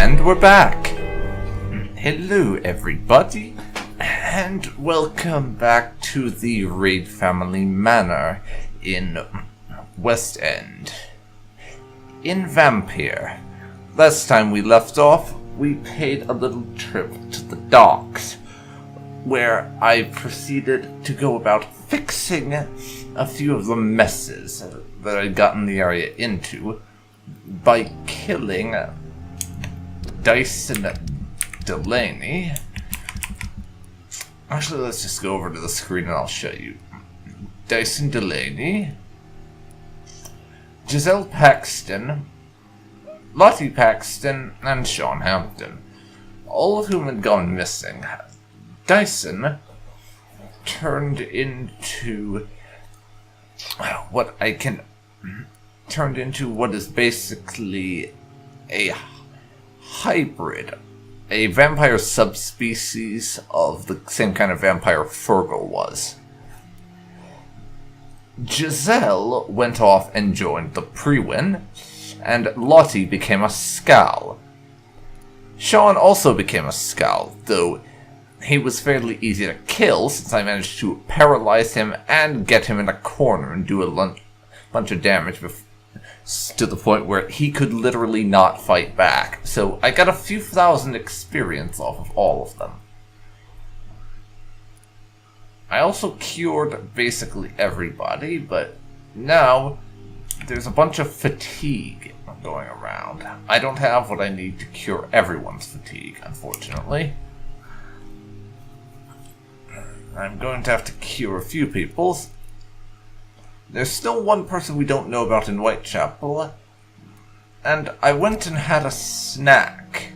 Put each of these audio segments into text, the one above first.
And we're back! Hello everybody, and welcome back to the Reid family manor in West End. In Vampyr. Last time we left off, we paid a little trip to the docks, where I proceeded to go about fixing a few of the messes that I'd gotten the area into by killing Dyson Delaney. Actually, let's just go over to the screen and I'll show you. Dyson Delaney, Giselle Paxton, Lottie Paxton, and Sean Hampton, all of whom had gone missing. Dyson turned into what is basically a hybrid, a vampire subspecies of the same kind of vampire Fergal was. Giselle went off and joined the Prewin, and Lottie became a Scal. Sean also became a Scal, though he was fairly easy to kill since I managed to paralyze him and get him in a corner and do a bunch of damage to the point where he could literally not fight back. So I got a few thousand experience off of all of them. I also cured basically everybody, but now there's a bunch of fatigue going around. I don't have what I need to cure everyone's fatigue, unfortunately. I'm going to have to cure a few people's. There's still one person we don't know about in Whitechapel, and I went and had a snack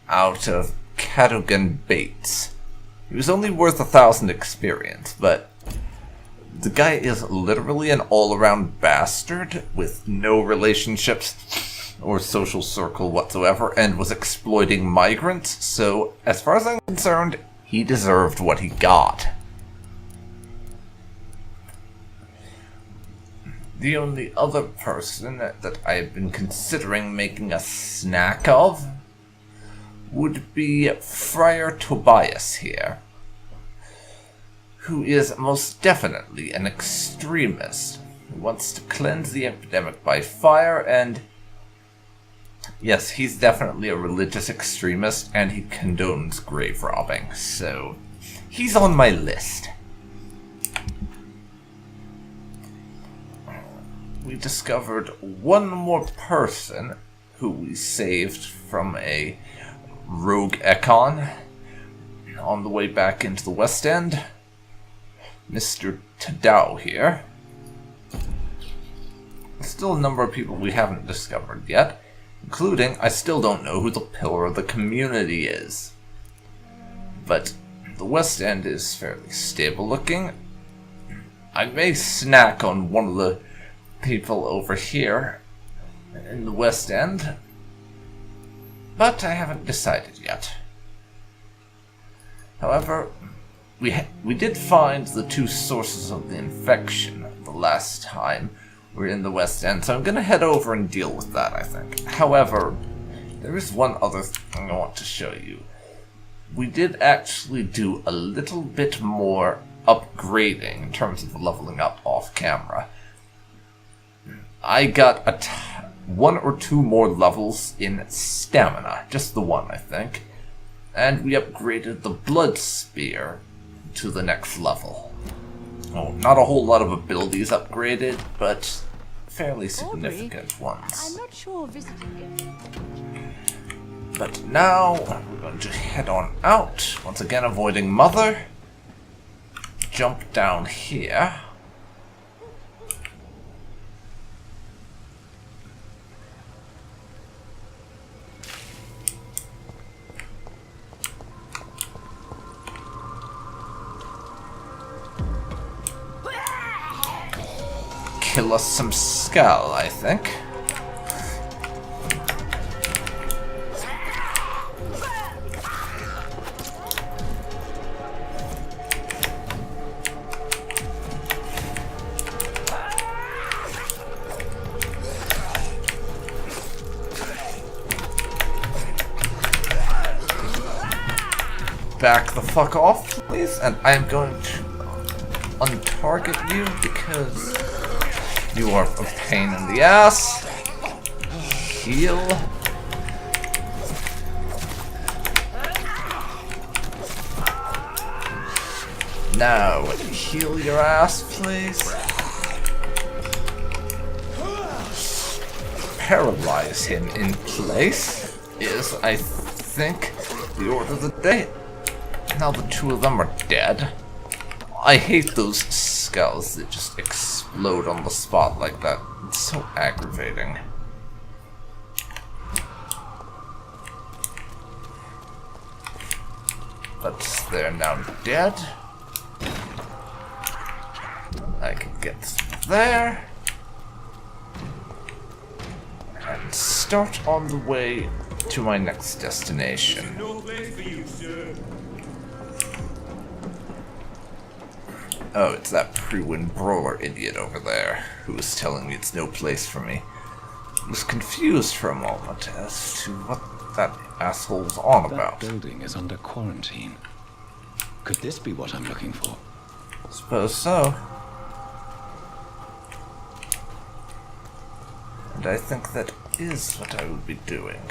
out of Cadogan Bates. He was only worth 1,000 experience, but the guy is literally an all-around bastard with no relationships or social circle whatsoever, and was exploiting migrants, so as far as I'm concerned, he deserved what he got. The only other person that I've been considering making a snack of would be Friar Tobias here, who is most definitely an extremist who wants to cleanse the epidemic by fire, and yes, he's definitely a religious extremist, and he condones grave robbing, so he's on my list. We discovered one more person who we saved from a rogue Econ on the way back into the West End. Mr. Tadao here. Still a number of people we haven't discovered yet, including I still don't know who the pillar of the community is. But the West End is fairly stable looking. I may snack on one of the people over here in the West End, but I haven't decided yet. However, we did find the two sources of the infection the last time we were in the West End, so I'm going to head over and deal with that, I think. However, there is one other thing I want to show you. We did actually do a little bit more upgrading in terms of leveling up off camera. I got one or two more levels in stamina, just the one, I think, and we upgraded the blood spear to the next level. Oh, not a whole lot of abilities upgraded, but fairly significant ones. I'm not sure visiting it. But now we're going to head on out, once again avoiding Mother. Jump down here. Kill us some skull, I think. back the fuck off, please? And I am going to untarget you because you are a pain in the ass. Heal. Now, heal your ass, please. Paralyze him in place is, I think, the order of the day. Now the two of them are dead. I hate those skulls that just explode on the spot like that. It's so aggravating. But they're now dead. I can get there. And start on the way to my next destination. No place for you, sir. Oh, it's that pre-wind brawler idiot over there who was telling me it's no place for me. I was confused for a moment as to what that asshole's on about. That building is under quarantine. Could this be what I'm looking for? Suppose so. And I think that is what I would be doing.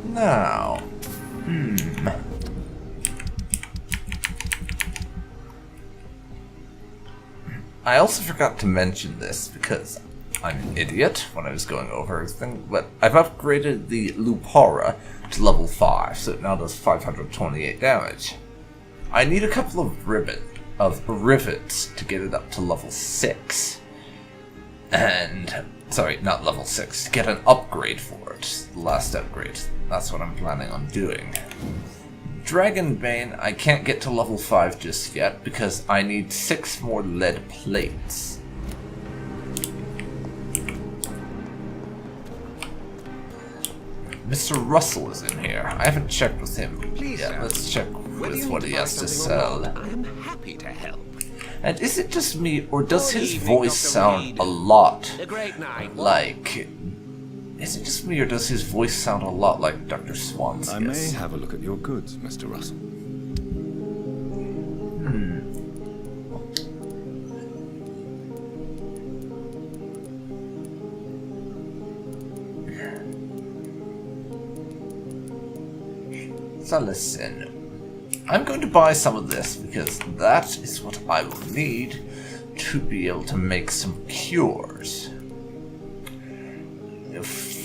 Now, I also forgot to mention this because I'm an idiot when I was going over everything, but I've upgraded the Lupara to level 5, so it now does 528 damage. I need a couple of rivets to get it up to level 6. And, sorry, not level 6, to get an upgrade for it. The last upgrade. That's what I'm planning on doing. Dragonbane, I can't get to level 5 just yet because I need 6 more lead plates. Mr. Russell is in here. I haven't checked with him yet. Let's check with what he has to sell. I'm happy to help. And is it just me, or does his voice sound a lot A great night. like... Is it just me, or does his voice sound a lot like Dr. Swanson's? I may have a look at your goods, Mr. Russell. So listen, I'm going to buy some of this because that is what I will need to be able to make some cures.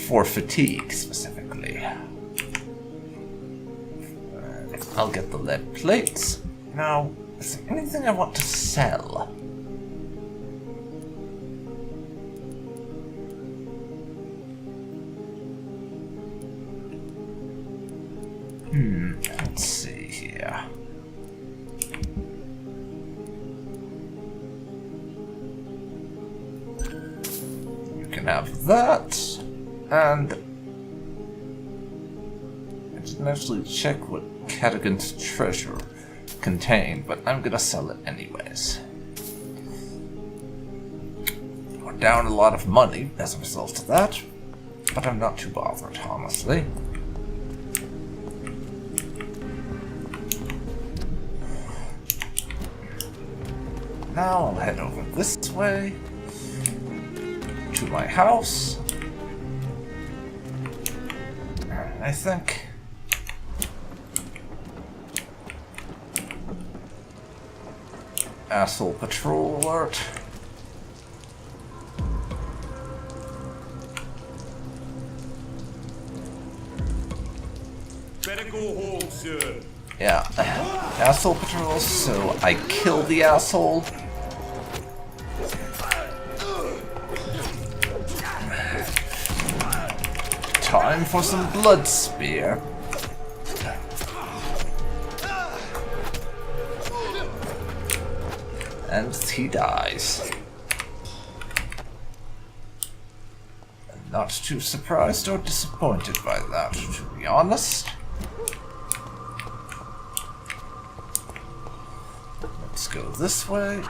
For fatigue, specifically. I'll get the lead plates. Now, is there anything I want to sell? Let's see here. You can have that. And I didn't actually check what Cadigan's treasure contained, but I'm gonna sell it anyways. We're down a lot of money as a result of that, but I'm not too bothered, honestly. Now I'll head over this way to my house. I think asshole patrol alert. Better go home, sir. Yeah, asshole patrol, so I kill the asshole. Time for some blood spear. And he dies. I'm not too surprised or disappointed by that, to be honest. Let's go this way.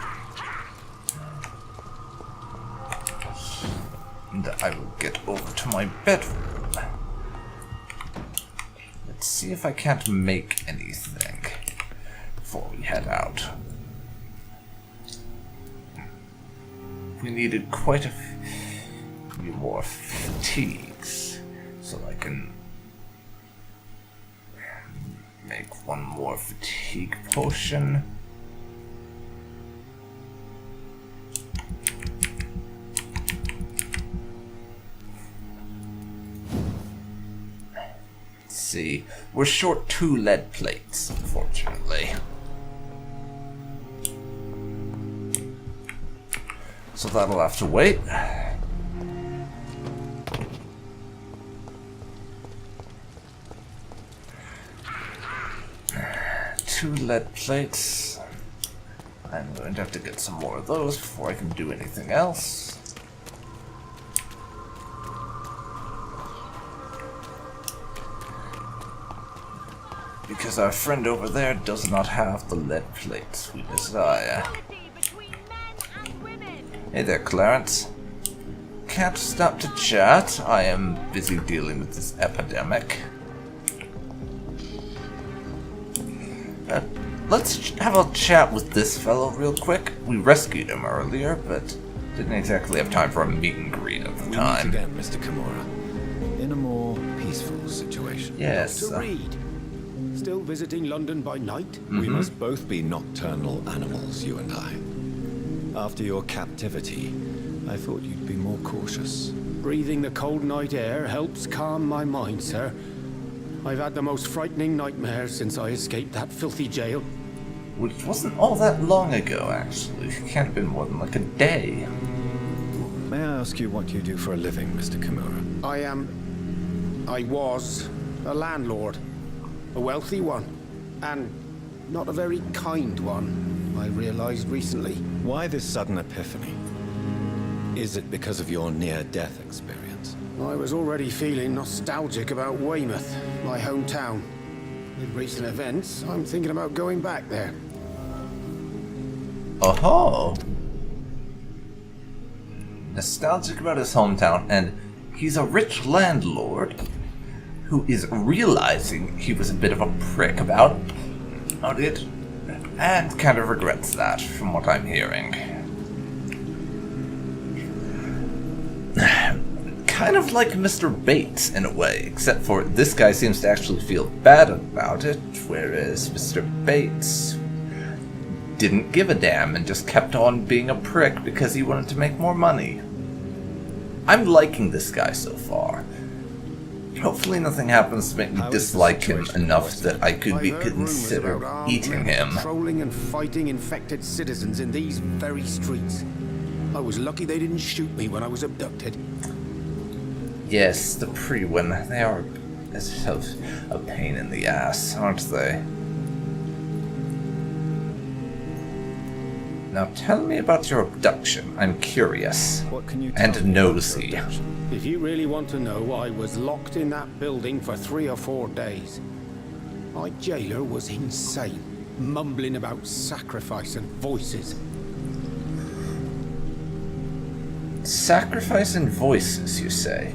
And I will get over to my bedroom. see if I can't make anything before we head out. We needed quite a few more fatigues, so I can make one more fatigue potion. See, we're short 2 lead plates, unfortunately. So that'll have to wait. Two lead plates. I'm going to have to get some more of those before I can do anything else. Because our friend over there does not have the lead plates we desire. Hey there, Clarence. Can't stop to chat. I am busy dealing with this epidemic. Let's have a chat with this fellow real quick. We rescued him earlier, but didn't exactly have time for a meet and greet at the time. Meet again, Mr. Kimura, in a more peaceful situation. Yes. Dr. Reid, still visiting London by night? We must both be nocturnal animals, you and I. After your captivity, I thought you'd be more cautious. Breathing the cold night air helps calm my mind, sir. I've had the most frightening nightmares since I escaped that filthy jail. Which wasn't all that long ago, actually. It can't have been more than like a day. May I ask you what you do for a living, Mr. Kimura? I was a landlord. A wealthy one. And not a very kind one, I realized recently. Why this sudden epiphany? Is it because of your near-death experience? I was already feeling nostalgic about Weymouth, my hometown. With recent events, I'm thinking about going back there. Oh-ho! Nostalgic about his hometown, and he's a rich landlord who is realizing he was a bit of a prick about it, and kind of regrets that, from what I'm hearing. Kind of like Mr. Bates, in a way, except for this guy seems to actually feel bad about it, whereas Mr. Bates didn't give a damn and just kept on being a prick because he wanted to make more money. I'm liking this guy so far. Hopefully nothing happens to make me dislike him enough that I could be considered eating him. Patrolling and fighting infected citizens in these very streets. I was lucky they didn't shoot me when I was abducted. Yes, the Pre-Win. They are a pain in the ass, aren't they? Now tell me about your abduction. I'm curious. What can you tell me And nosy. about your abduction? If you really want to know, I was locked in that building for 3 or 4 days. My jailer was insane, mumbling about sacrifice and voices. Sacrifice and voices, you say?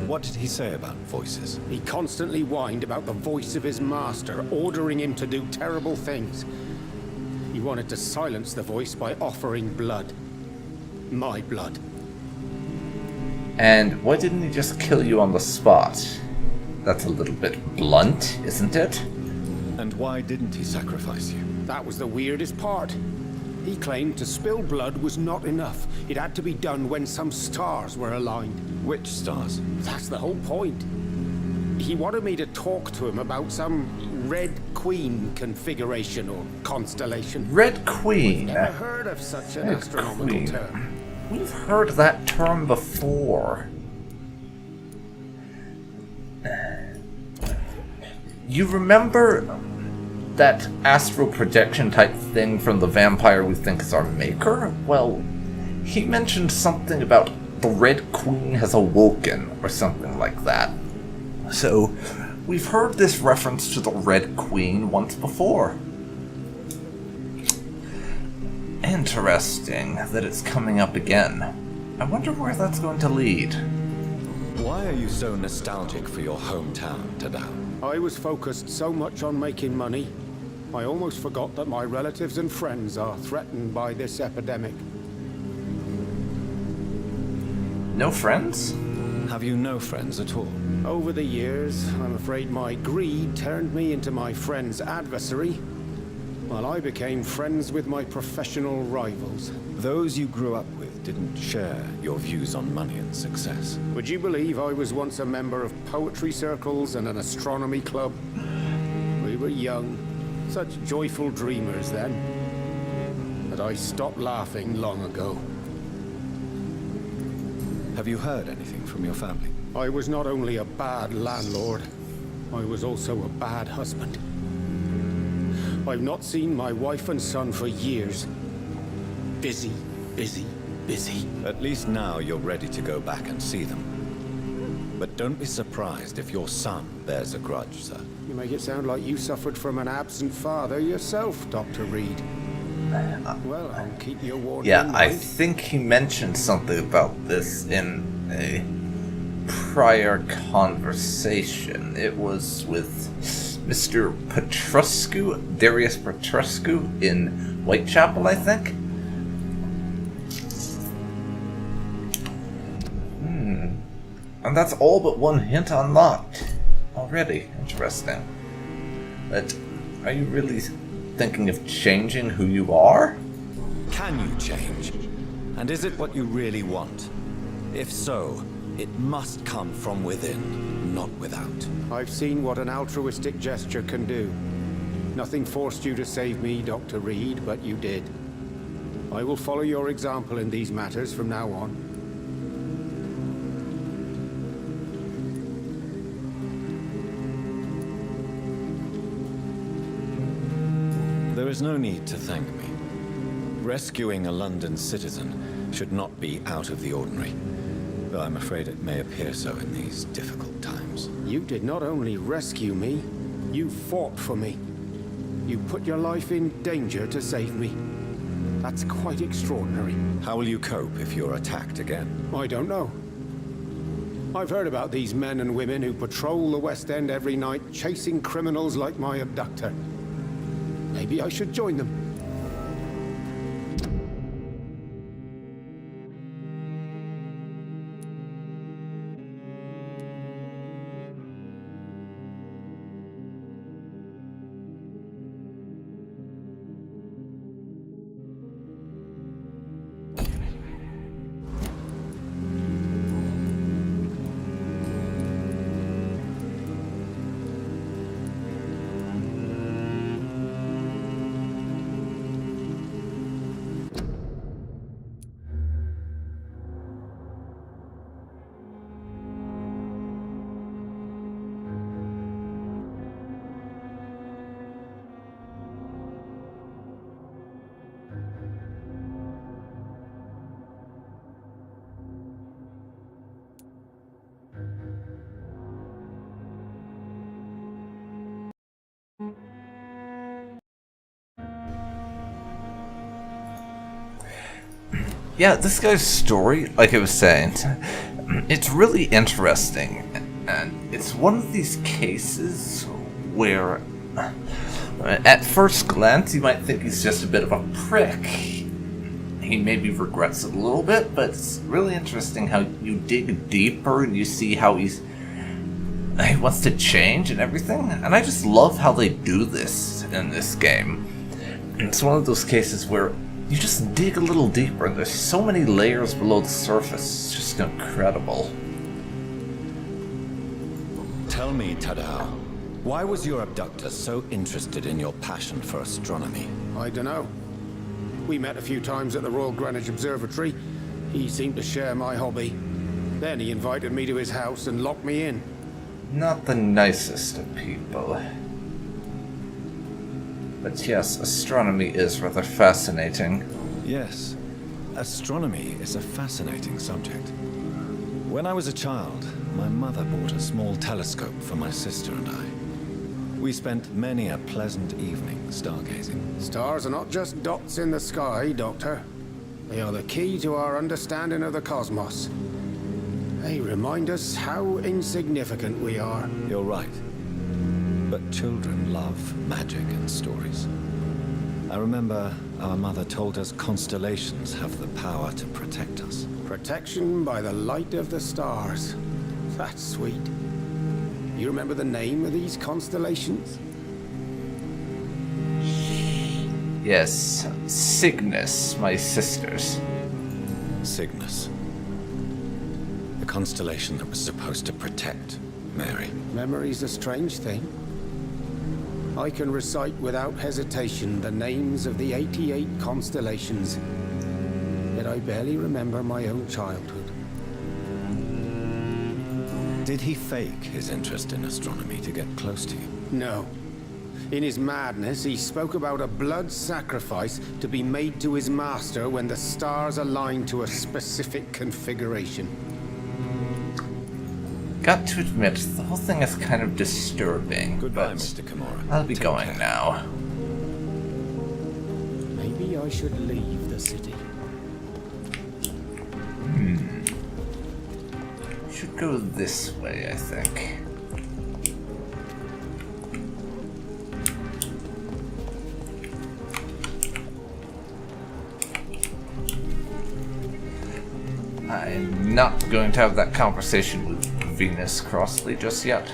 What did he say about voices? He constantly whined about the voice of his master, ordering him to do terrible things. He wanted to silence the voice by offering blood. My blood. And why didn't he just kill you on the spot? That's a little bit blunt, isn't it? And why didn't he sacrifice you? That was the weirdest part. He claimed to spill blood was not enough. It had to be done when some stars were aligned. Which stars? That's the whole point. He wanted me to talk to him about some Red Queen configuration or constellation. Red Queen. Never heard of such an Red astronomical Queen. term. We've heard that term before. You remember that astral projection type thing from the vampire we think is our maker? Well, he mentioned something about the Red Queen has awoken, or something like that. So, we've heard this reference to the Red Queen once before. Interesting that it's coming up again. I wonder where that's going to lead. Why are you so nostalgic for your hometown, Tadao? I was focused so much on making money, I almost forgot that my relatives and friends are threatened by this epidemic. No friends? Have you no friends at all? Over the years, I'm afraid my greed turned me into my friend's adversary, while I became friends with my professional rivals. Those you grew up with didn't share your views on money and success. Would you believe I was once a member of poetry circles and an astronomy club? We were young, such joyful dreamers then. But I stopped laughing long ago. Have you heard anything from your family? I was not only a bad landlord, I was also a bad husband. I've not seen my wife and son for years. Busy, busy, busy. At least now you're ready to go back and see them. But don't be surprised if your son bears a grudge, sir. You make it sound like you suffered from an absent father yourself, Dr. Reid. Well, I'll keep your warning in Yeah, mind. I think he mentioned something about this in a prior conversation. It was with Mr. Petrescu, Darius Petrescu in Whitechapel, I think. And that's all but one hint unlocked already. Interesting. But are you really thinking of changing who you are? Can you change? And is it what you really want? If so, it must come from within, not without. I've seen what an altruistic gesture can do. Nothing forced you to save me, Dr. Reid, but you did. I will follow your example in these matters from now on. There is no need to thank me. Rescuing a London citizen should not be out of the ordinary, though I'm afraid it may appear so in these difficult times. You did not only rescue me, you fought for me. You put your life in danger to save me. That's quite extraordinary. How will you cope if you're attacked again? I don't know. I've heard about these men and women who patrol the West End every night, chasing criminals like my abductor. Maybe I should join them. Yeah, this guy's story, like I was saying, it's really interesting. And it's one of these cases where, at first glance, you might think he's just a bit of a prick. He maybe regrets it a little bit, but it's really interesting how you dig deeper and you see how he wants to change and everything. And I just love how they do this in this game. It's one of those cases where you just dig a little deeper, and there's so many layers below the surface. It's just incredible. Tell me, Tadao, why was your abductor so interested in your passion for astronomy? I don't know. We met a few times at the Royal Greenwich Observatory. He seemed to share my hobby. Then he invited me to his house and locked me in. Not the nicest of people. But yes, astronomy is rather fascinating. Yes, astronomy is a fascinating subject. When I was a child, my mother bought a small telescope for my sister and I. We spent many a pleasant evening stargazing. Stars are not just dots in the sky, Doctor. They are the key to our understanding of the cosmos. They remind us how insignificant we are. You're right. But children love magic and stories. I remember our mother told us constellations have the power to protect us. Protection by the light of the stars. That's sweet. You remember the name of these constellations? Yes, Cygnus, my sisters. Cygnus. The constellation that was supposed to protect Mary. Memory's a strange thing. I can recite without hesitation the names of the 88 constellations, yet I barely remember my own childhood. Did he fake his interest in astronomy to get close to you? No. In his madness, he spoke about a blood sacrifice to be made to his master when the stars aligned to a specific configuration. Got to admit, the whole thing is kind of disturbing. Goodbye, but Mr. Kimura. I'll be Take going care. now. Maybe I should leave the city. Should go this way, I think. I'm not going to have that conversation with Venus Crossley just yet.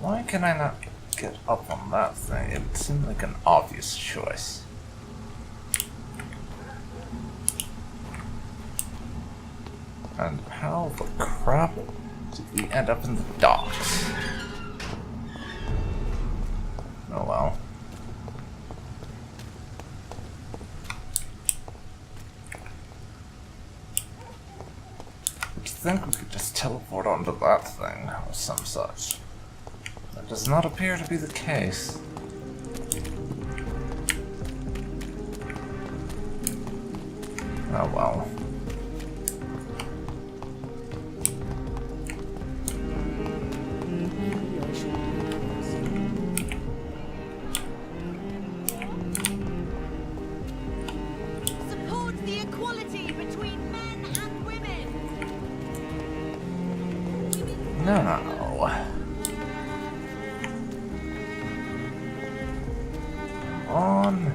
Why can I not get up on that thing? It seemed like an obvious choice. And how the crap did we end up in the docks? Oh well. You'd think we could just teleport onto that thing or some such. That does not appear to be the case. Oh well. Support the equality between men and women. No. On.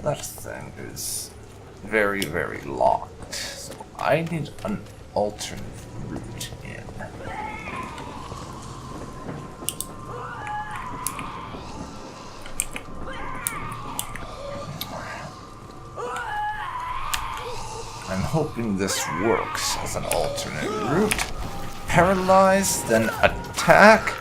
That thing is very, very locked. So I need an alternate route in. I'm hoping this works as an alternate route. Paralyze, then attack.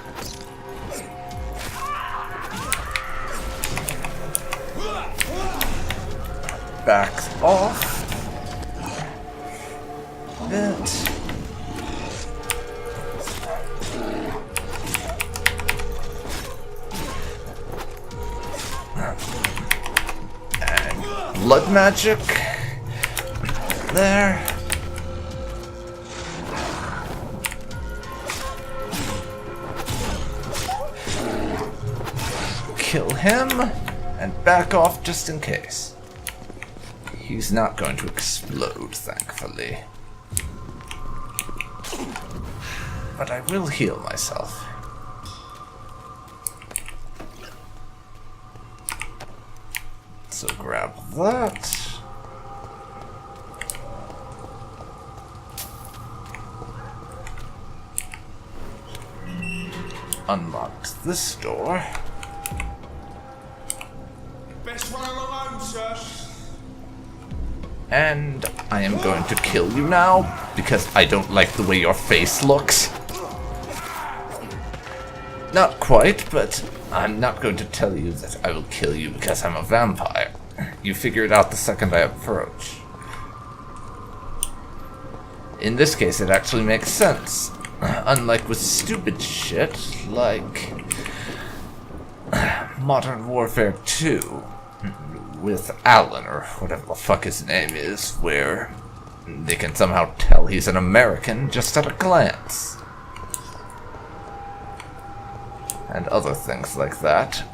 Back off. Bit. And blood magic. There. Kill him and back off just in case. He's not going to explode, thankfully. But I will heal myself. So grab that. Unlocked this door. Best run alone, sir. And I am going to kill you now, because I don't like the way your face looks. Not quite, but I'm not going to tell you that I will kill you because I'm a vampire. You figure it out the second I approach. In this case, it actually makes sense. Unlike with stupid shit, like Modern Warfare 2, with Alan, or whatever the fuck his name is, where they can somehow tell he's an American just at a glance. And other things like that.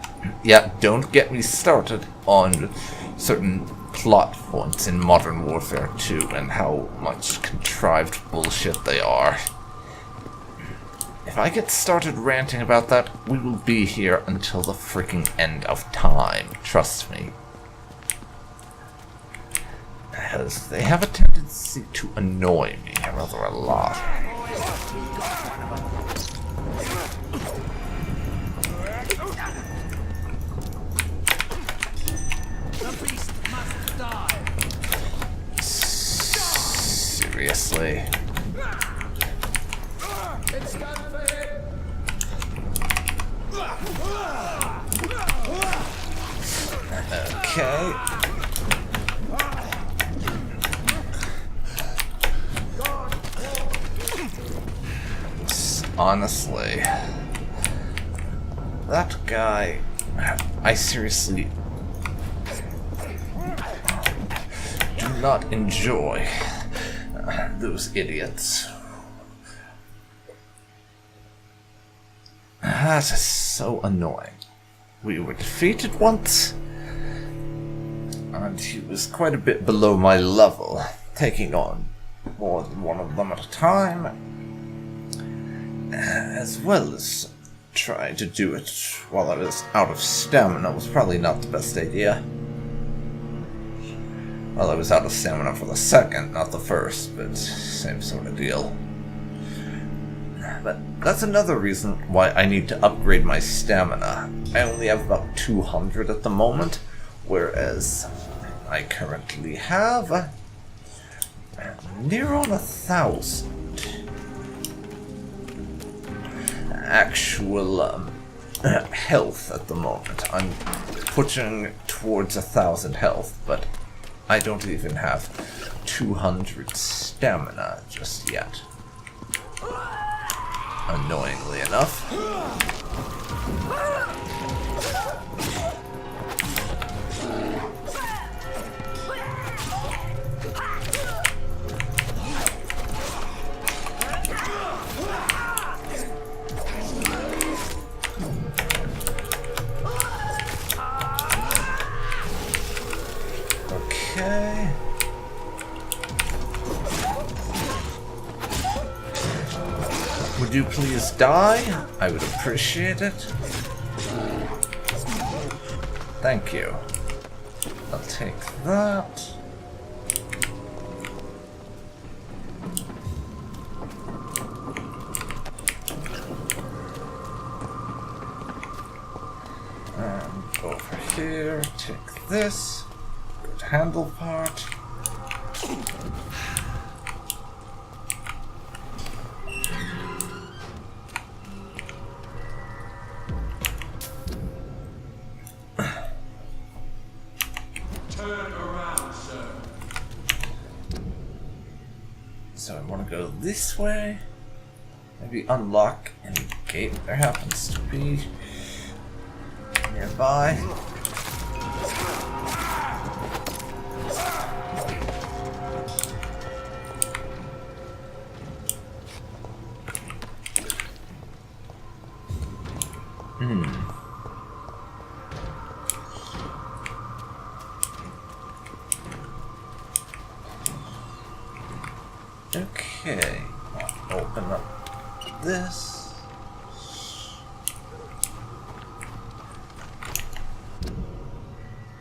Yeah, don't get me started on certain plot points in Modern Warfare 2 and how much contrived bullshit they are. If I get started ranting about that, we will be here until the freaking end of time. Trust me. Because they have a tendency to annoy me rather a lot. Seriously. Okay. Honestly, that guy, I seriously do not enjoy those idiots. That is so annoying. We were defeated once, and he was quite a bit below my level, taking on more than one of them at a time, as well as trying to do it while I was out of stamina was probably not the best idea. Well, I was out of stamina for the second, not the first, but same sort of deal. But that's another reason why I need to upgrade my stamina. I only have about 200 at the moment, whereas I currently have near on 1,000 actual health at the moment. I'm pushing towards 1,000 health, but I don't even have 200 stamina just yet. Annoyingly enough. Okay. Would you please die? I would appreciate it. Thank you. I'll take that. And over here, take this. Good handle part. So I want to go this way. Maybe unlock any gate there happens to be nearby. Okay, I'll open up this.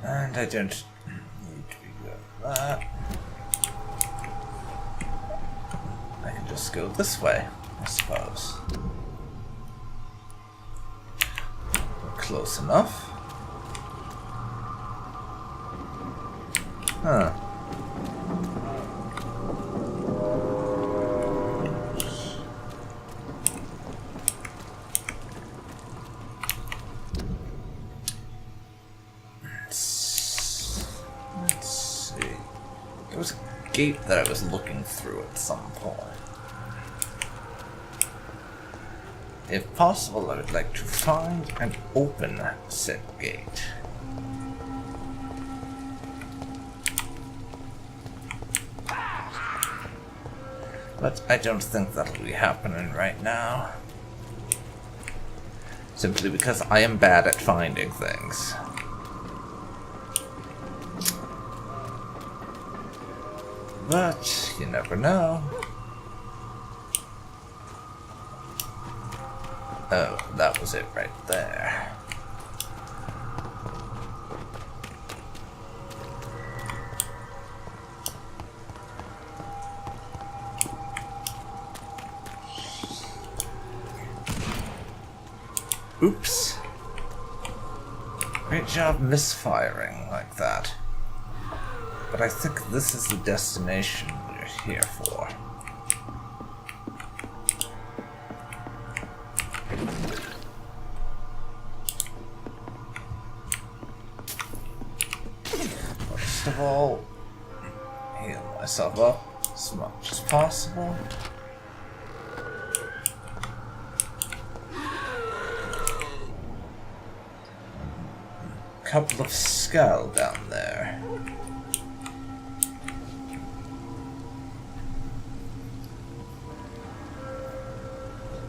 And I don't need to be good at that. I can just go this way, I suppose. We're close enough. Huh. gate that I was looking through at some point. If possible, I would like to find and open said gate. But I don't think that'll be happening right now. Simply because I am bad at finding things. But you never know. Oh, that was it right there. Oops. Great job misfiring like that. But I think this is the destination we're here for. First of all, heal myself up as much as possible. Couple of skull down there.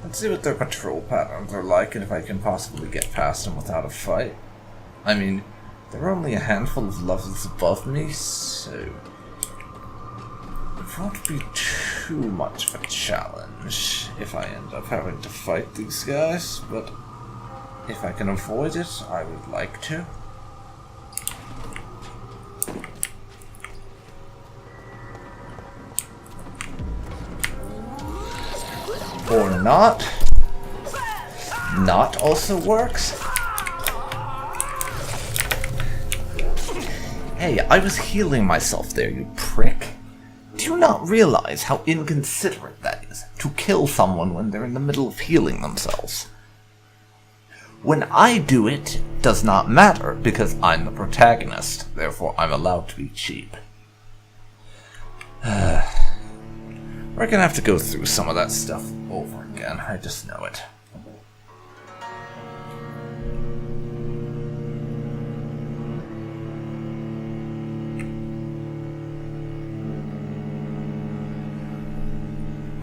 Let's see what their patrol patterns are like and if I can possibly get past them without a fight. I mean, they're only a handful of levels above me, so it won't be too much of a challenge if I end up having to fight these guys, but if I can avoid it, I would like to. Or not. Not also works. Hey, I was healing myself there, you prick. Do you not realize how inconsiderate that is, to kill someone when they're in the middle of healing themselves? When I do it, does not matter, because I'm the protagonist, therefore I'm allowed to be cheap. We're gonna have to go through some of that stuff over again, I just know it.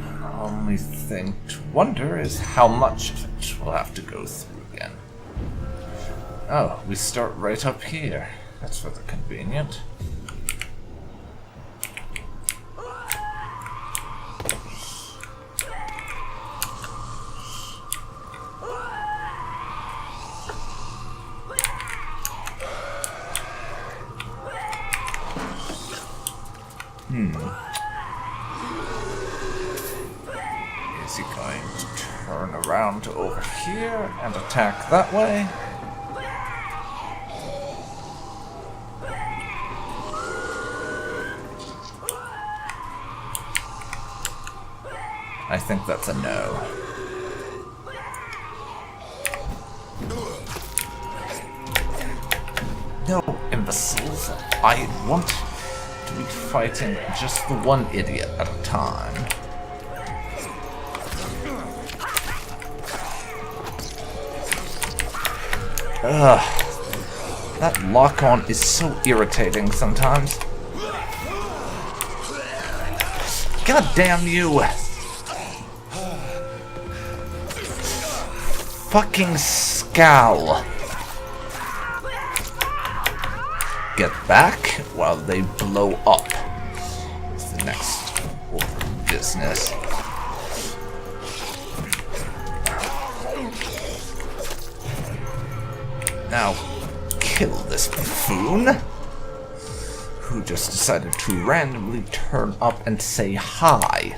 The only thing to wonder is how much of it we'll have to go through again. Oh, we start right up here. That's rather convenient. Is he going to turn around to over here and attack that way? I think that's a no. No, imbeciles. I want to be fighting just the one idiot at a time. Ugh. That lock-on is so irritating sometimes. God damn you! Fucking scowl. Get back while they blow up. It's the next order of business. Now, kill this buffoon who just decided to randomly turn up and say hi.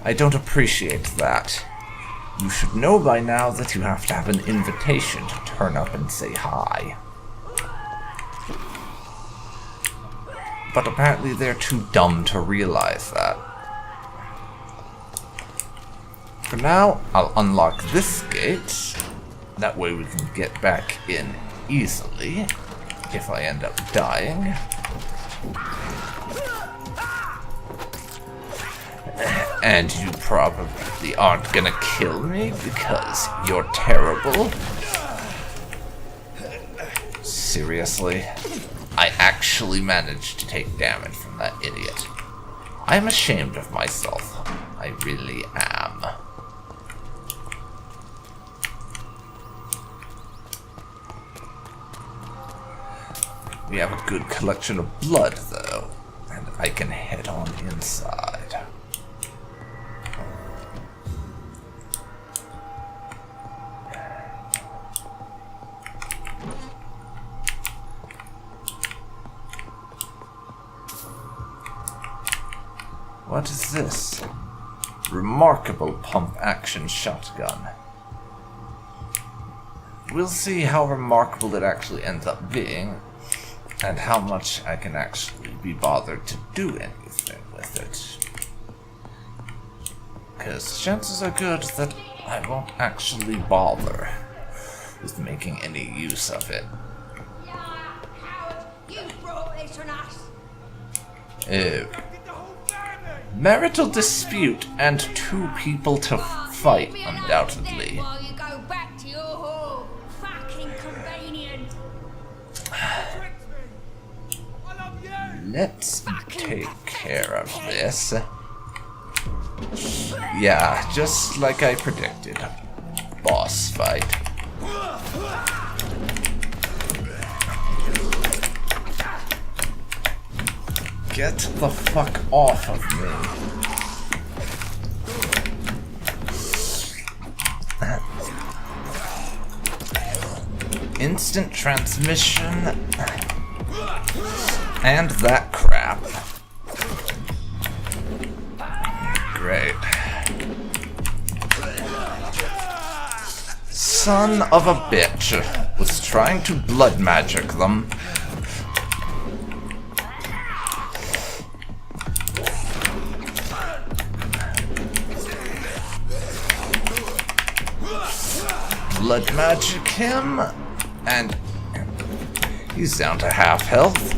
I don't appreciate that. You should know by now that you have to have an invitation to turn up and say hi. But apparently they're too dumb to realize that. For now, I'll unlock this gate. That way we can get back in easily if I end up dying. And you probably aren't gonna kill me because you're terrible? Seriously? I actually managed to take damage from that idiot. I'm ashamed of myself. I really am. We have a good collection of blood, though, and I can head on inside. What is this? Remarkable pump-action shotgun. We'll see how remarkable it actually ends up being, and how much I can actually be bothered to do anything with it. Because chances are good that I won't actually bother with making any use of it. You brought this on us. Ew. Marital dispute and 2 people to fight, undoubtedly. While you go back to your hole. Fucking convenient. Let's take care of this. Yeah, just like I predicted. Boss fight. Get the fuck off of me. Instant transmission. And that crap. Great. Son of a bitch was trying to blood magic them. Blood magic him, and he's down to half health.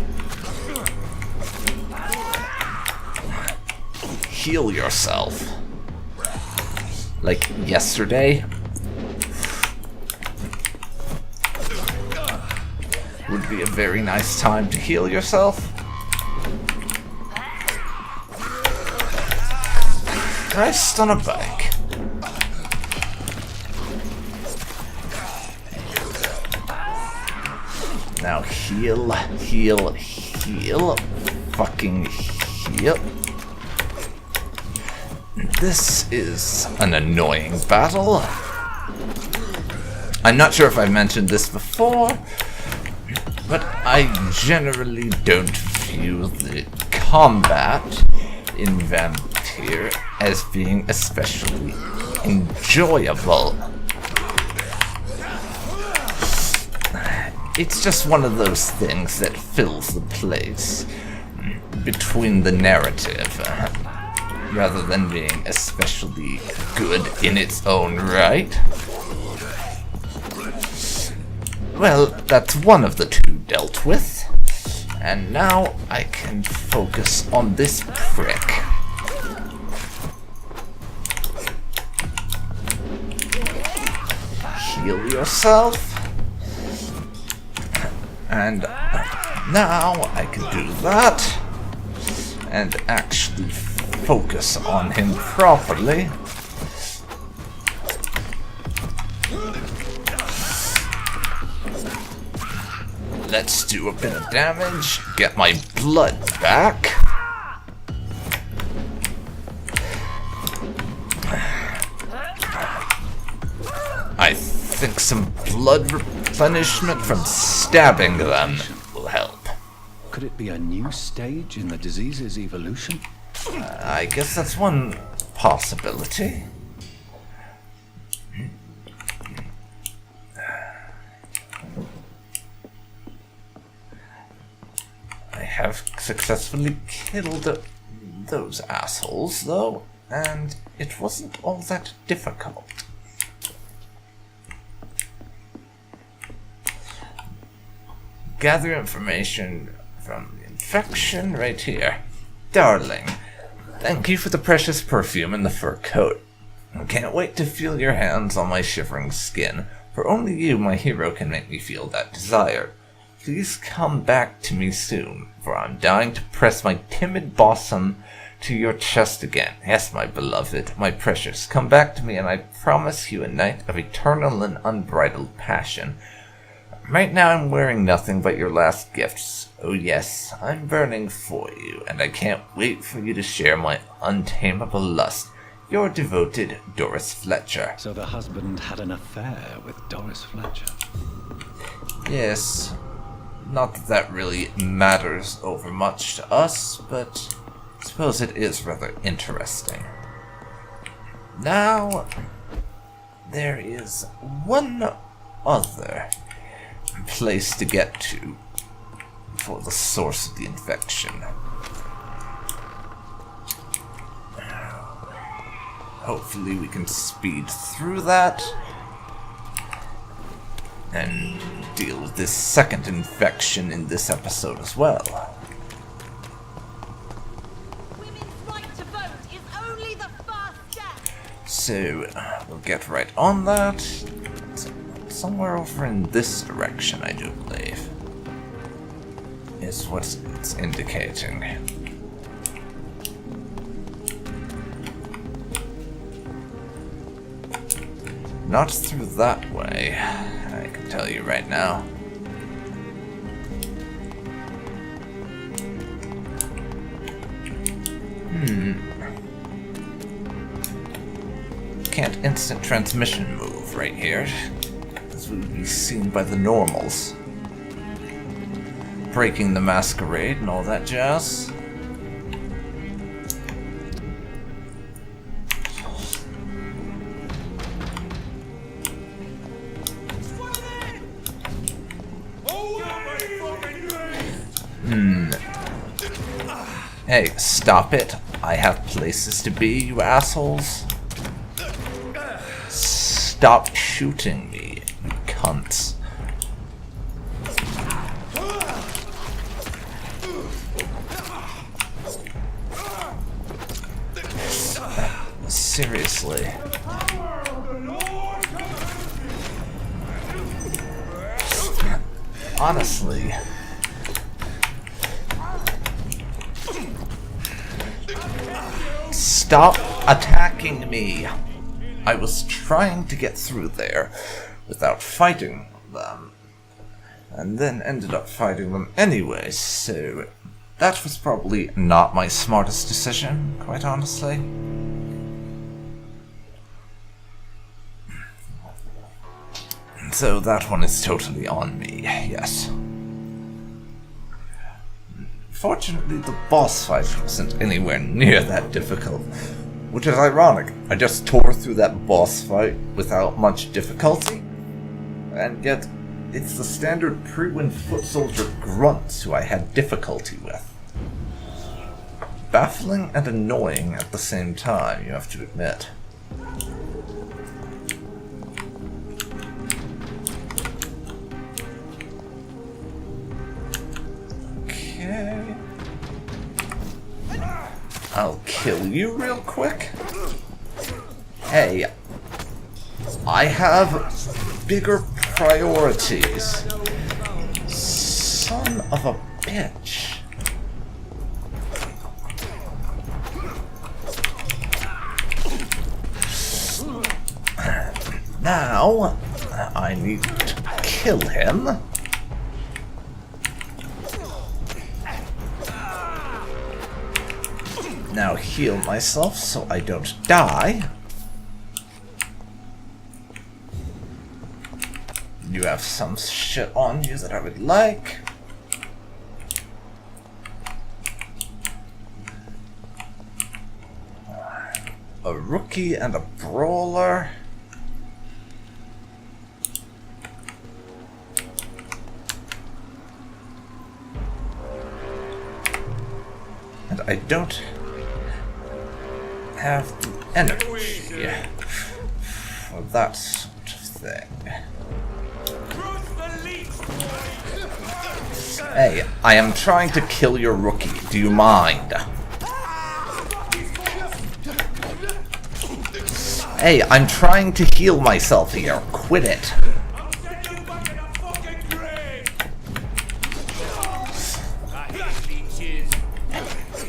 Heal yourself. Like yesterday. Would be a very nice time to heal yourself. Christ on a bike. Now heal, heal, heal. Fucking heal. This is an annoying battle. I'm not sure if I mentioned this before, but I generally don't view the combat in Vampyr as being especially enjoyable. It's just one of those things that fills the place between the narrative, rather than being especially good in its own right. Well, that's one of the 2 dealt with, and now I can focus on this prick. Heal yourself. And now I can do that and actually focus on him properly. Let's do a bit of damage, get my blood back. I think some blood replenishment from stabbing them will help. Could it be a new stage in the disease's evolution? I guess that's one possibility. I have successfully killed those assholes, though, and it wasn't all that difficult. Gather information from the infection right here. Darling, Thank you for the precious perfume and the fur coat. I can't wait to feel your hands on my shivering skin, for only you, my hero, can make me feel that desire. Please come back to me soon, for I'm dying to press my timid bosom to your chest again. Yes, my beloved, my precious, come back to me and I promise you a night of eternal and unbridled passion. Right now I'm wearing nothing but your last gifts. Oh yes, I'm burning for you, and I can't wait for you to share my untamable lust. Your devoted Doris Fletcher. So the husband had an affair with Doris Fletcher. Yes. Not that that really matters over much to us, but I suppose it is rather interesting. Now, there is one other place to get to for the source of the infection. Hopefully we can speed through that and deal with this second infection in this episode as well. Women's right to vote is only the first step. So, we'll get right on that. Somewhere over in this direction, I do believe, is what it's indicating. Not through that way, I can tell you right now. Can't instant transmission move right here, as we would be seen by the normals. Breaking the masquerade and all that jazz. Hey, stop it. I have places to be, you assholes. Stop shooting me, you cunts. Seriously. Honestly. Stop attacking me! I was trying to get through there without fighting them, and then ended up fighting them anyway, so that was probably not my smartest decision, quite honestly. So that one is totally on me, yes. Fortunately, the boss fight wasn't anywhere near that difficult, which is ironic. I just tore through that boss fight without much difficulty, and yet it's the standard pre-win foot soldier grunts who I had difficulty with. Baffling and annoying at the same time, you have to admit. I'll kill you real quick. Hey, I have bigger priorities. Son of a bitch. Now, I need to kill him. Now heal myself so I don't die. You have some shit on you that I would like. A rookie and a brawler. And I don't have the energy for that sort of thing. Hey, I am trying to kill your rookie. Do you mind? Hey, I'm trying to heal myself here. Quit it.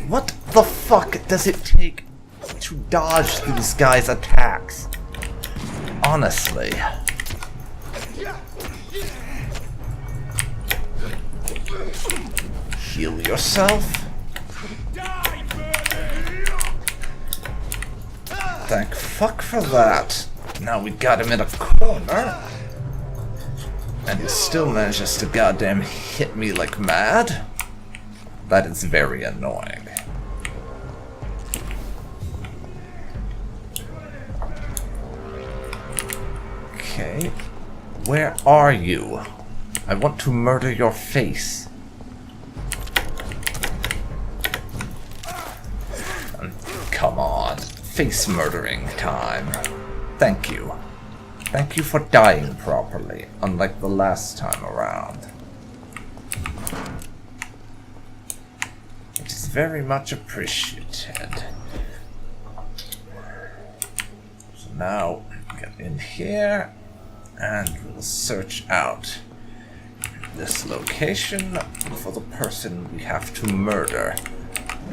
What the fuck does it take to dodge these guys' attacks? Honestly. Heal yourself. Thank fuck for that. Now we got him in a corner. And he still manages to goddamn hit me like mad. That is very annoying. Okay. Where are you? I want to murder your face. Come on. Face murdering time. Thank you. Thank you for dying properly, unlike the last time around. It is very much appreciated. So now, get in here, and we'll search out this location for the person we have to murder.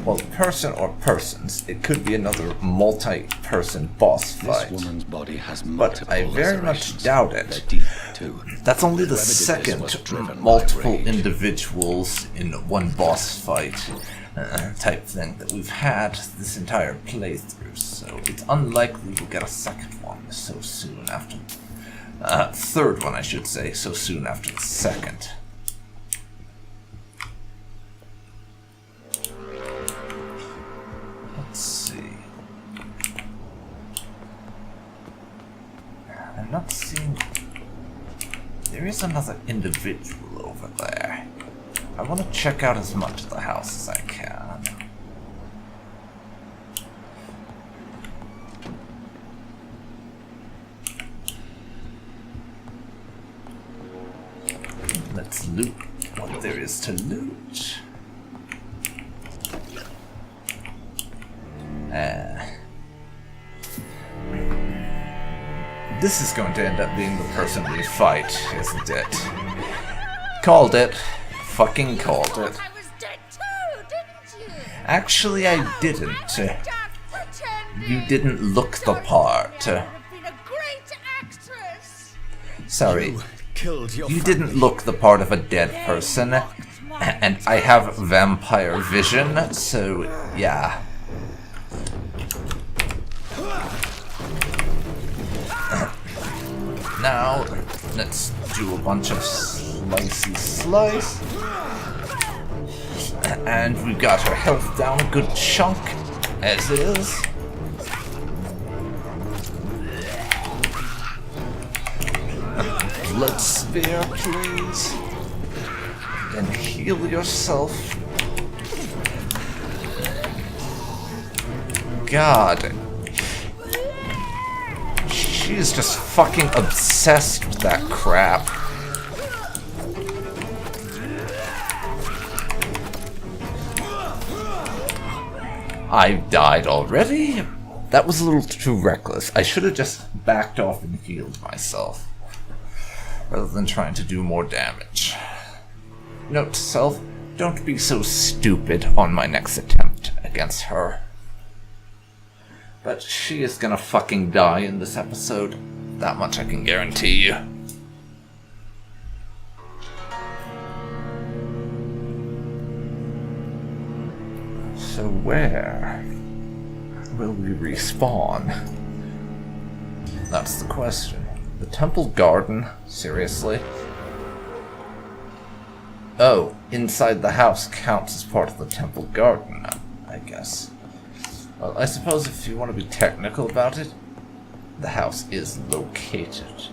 Well, person or persons. It could be another multi-person boss fight. This woman's body has But I very much doubt it. They're deep, too. That's only the Whoever did this second was driven by multiple rage. individuals in one boss fight type thing that we've had this entire playthrough, so it's unlikely we'll get a second one so soon after... third one, I should say, so soon after the second. Let's see. I'm not seeing... There is another individual over there. I want to check out as much of the house as I can. Let's loot what there is to loot. This is going to end up being the person we fight, isn't it? Called it. Fucking called it. I was dead too, didn't you? Actually, I didn't. Don't pretend You didn't look the part. I've been a great actress. Sorry, Killed your you family. didn't look the part of a dead person. And I have vampire vision, so yeah. Now, let's do a bunch of slicey slice. And we've got her health down a good chunk, as is. Blood spear, please. Then heal yourself. God. She is just fucking obsessed with that crap. I've died already? That was a little too reckless. I should have just backed off and healed myself, rather than trying to do more damage. Note to self, don't be so stupid on my next attempt against her. But she is gonna fucking die in this episode. That much I can guarantee you. So where will we respawn? That's the question. The temple garden? Seriously? Oh, inside the house counts as part of the temple garden, I guess. Well, I suppose if you want to be technical about it, the house is located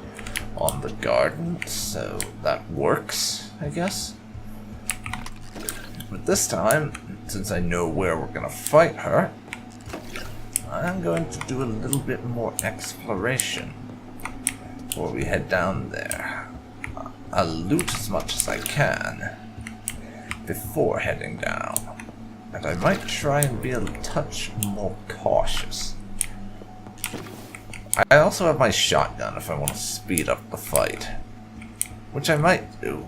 on the garden, so that works, I guess. But this time, since I know where we're gonna fight her, I'm going to do a little bit more exploration before we head down there. I'll loot as much as I can before heading down. And I might try and be a touch more cautious. I also have my shotgun if I want to speed up the fight. Which I might do.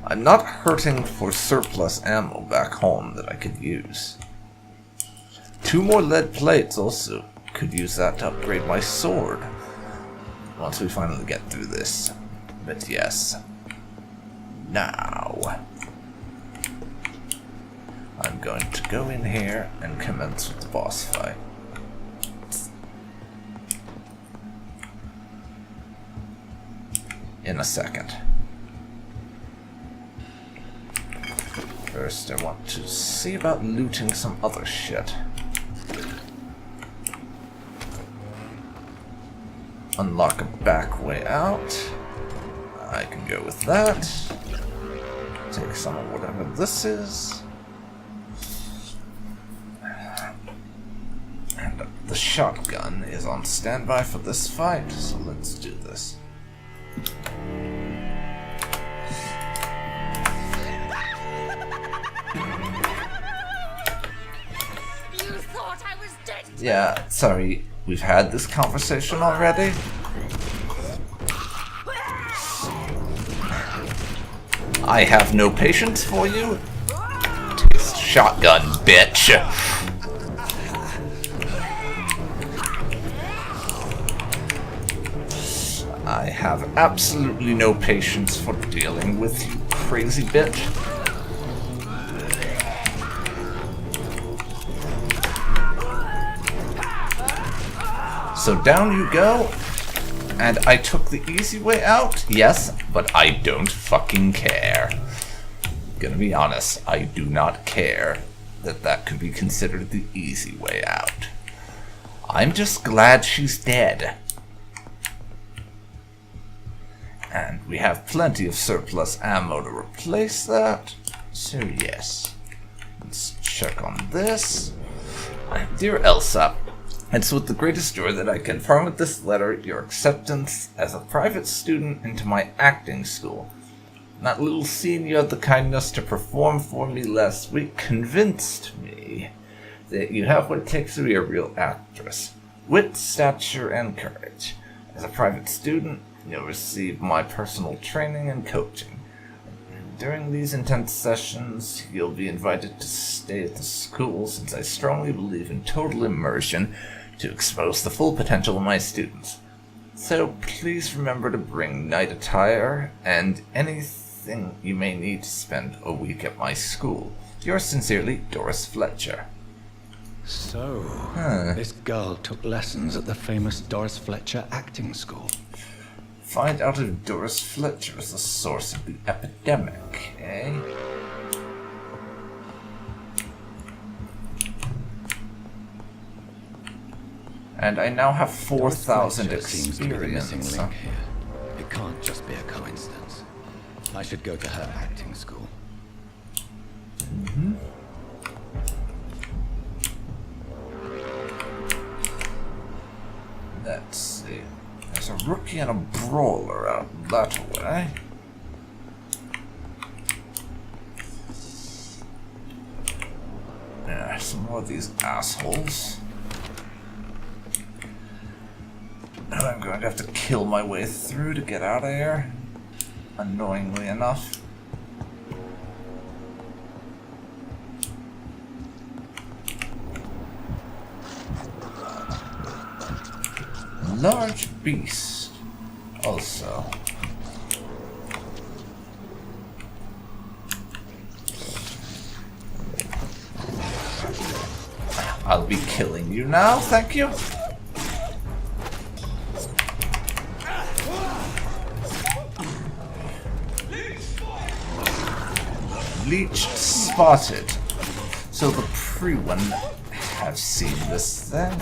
I'm not hurting for surplus ammo back home that I could use. 2 more lead plates also. Could use that to upgrade my sword. Once we finally get through this. But yes. Now. I'm going to go in here and commence with the boss fight. In a second. First, I want to see about looting some other shit. Unlock a back way out. I can go with that. Take some of whatever this is. And the shotgun is on standby for this fight, so let's do this. You thought I was dead. Yeah, sorry, we've had this conversation already. I have no patience for you. Taste shotgun, bitch. I have absolutely no patience for dealing with you, crazy bitch. So down you go, and I took the easy way out, yes, but I don't fucking care. Gonna be honest, I do not care that that could be considered the easy way out. I'm just glad she's dead. And we have plenty of surplus ammo to replace that, so yes. Let's check on this. Dear Elsa, it's with the greatest joy that I confirm with this letter your acceptance as a private student into my acting school. That little scene you had the kindness to perform for me last week convinced me that you have what it takes to be a real actress. Wit, stature, and courage. As a private student, you'll receive my personal training and coaching. During these intense sessions, you'll be invited to stay at the school since I strongly believe in total immersion to expose the full potential of my students. So please remember to bring night attire and anything you may need to spend a week at my school. Yours sincerely, Doris Fletcher. So, this girl took lessons at the famous Doris Fletcher acting school. Find out if Doris Fletcher is the source of the epidemic, eh? And I now have 4,000 seems to be the missing experience. link here. It can't just be a coincidence. I should go to her acting school. Let's see. There's a rookie and a brawler out that way. Yeah, some more of these assholes. And I'm going to have to kill my way through to get out of here. Annoyingly enough. Large beast. Also. I'll be killing you now, thank you. Leech spotted. So the pre-one have seen this thing.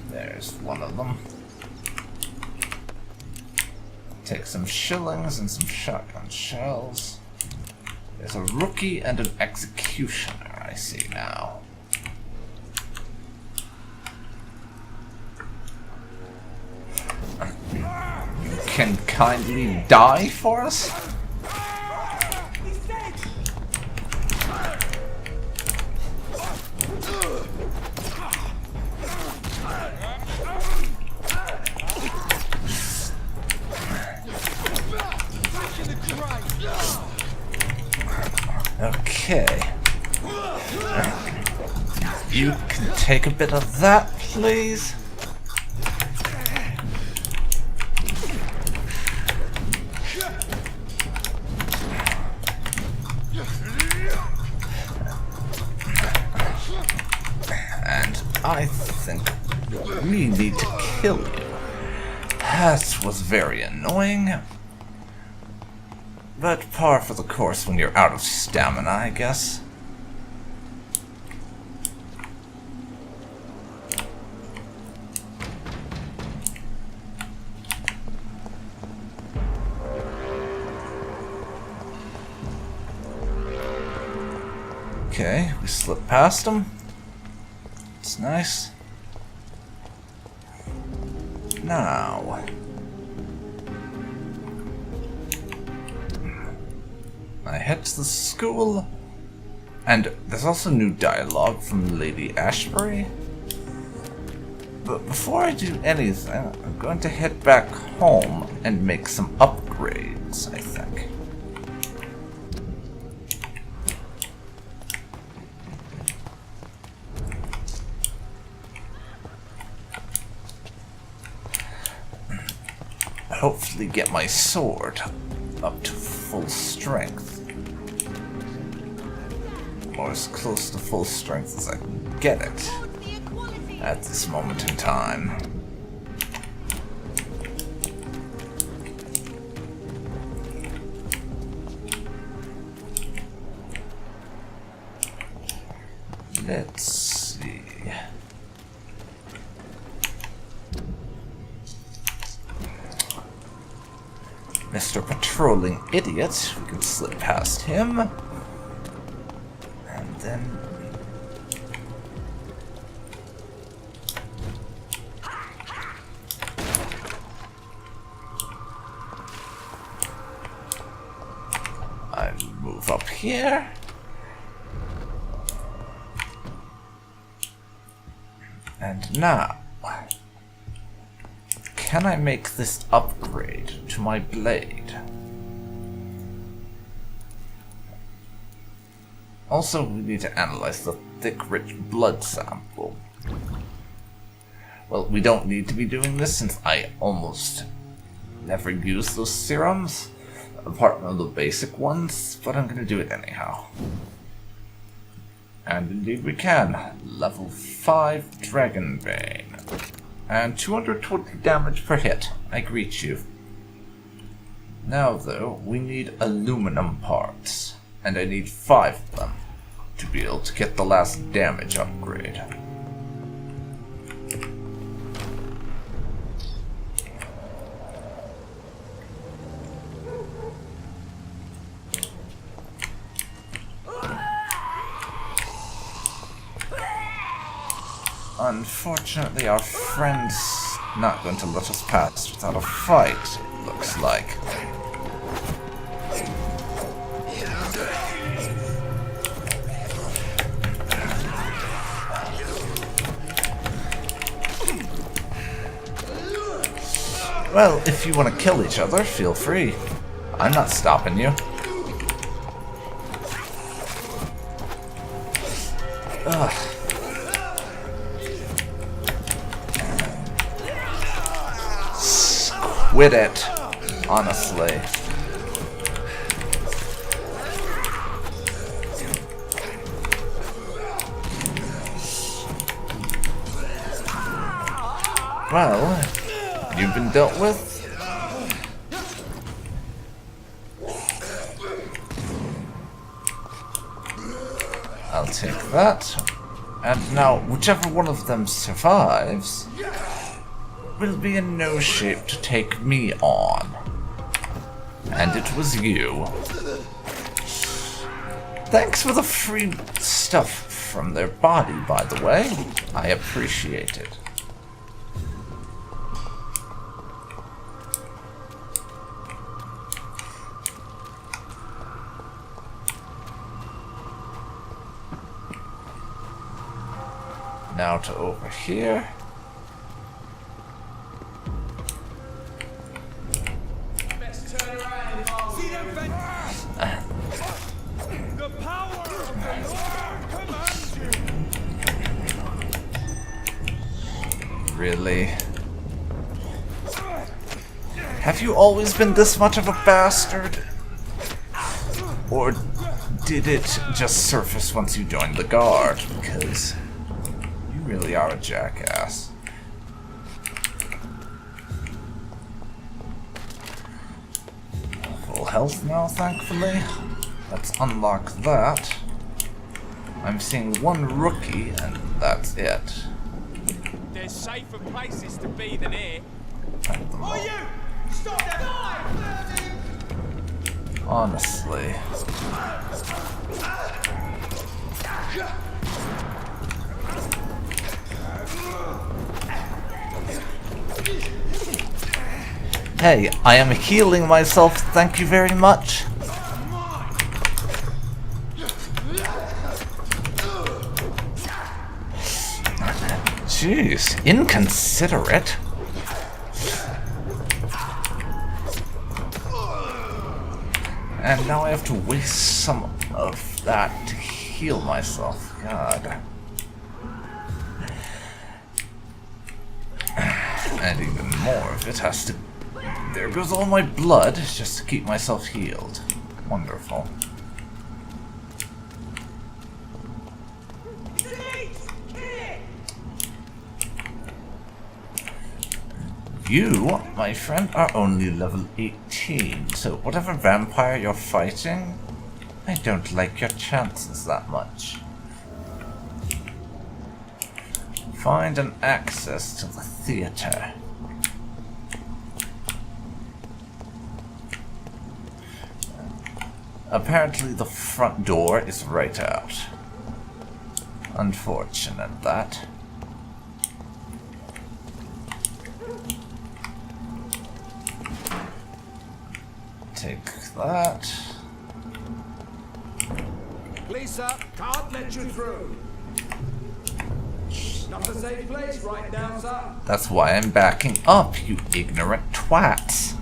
There's one of them. Take some shillings and some shotgun shells. There's a rookie and an executioner, I see now. You can kindly die for us? Okay. You can take a bit of that, please. And I think we need to kill you. That was very annoying. But par for the course when you're out of stamina, I guess. Okay, we slipped past him. It's nice. Now... I head to the school, and there's also new dialogue from Lady Ashbury. But before I do anything, I'm going to head back home and make some upgrades, I think. Hopefully get my sword up to full strength. Or as close to full strength as I can get it at this moment in time. Let's see. Mr. Patrolling Idiot, we can slip past him. And then... I move up here. And now... Can I make this upgrade to my blade? Also, we need to analyze the thick, rich blood sample. Well, we don't need to be doing this since I almost never use those serums, apart from the basic ones, but I'm going to do it anyhow. And indeed we can. Level 5 Dragon Bane. And 220 damage per hit. I greet you. Now though, we need aluminum parts. And I need 5 of them to be able to get the last damage upgrade. Unfortunately, our friend's not going to let us pass without a fight, it looks like. Well, if you want to kill each other, feel free. I'm not stopping you. Ugh. Quit it, honestly. Well, you've been dealt with. I'll take that. And now, whichever one of them survives will be in no shape to take me on. And it was you. Thanks for the free stuff from their body, by the way. I appreciate it. Now to over here. The power really? Have you always been this much of a bastard? Or did it just surface once you joined the guard? Because you really are a jackass. Full health now, thankfully. Let's unlock that. I'm seeing one rookie, and that's it. There's safer places to be than here. Find them all. Stop that! Honestly. Hey, I am healing myself, thank you very much. Jeez, inconsiderate. And now I have to waste some of that to heal myself. God. And even more of it has to... There goes all my blood just to keep myself healed. Wonderful. You, my friend, are only level 18, so whatever vampire you're fighting, I don't like your chances that much. Find an access to the theater. Apparently the front door is right out. Unfortunate that. Take that. Please, sir, can't let you through. Not a safe place right now, sir. That's why I'm backing up, you ignorant twats.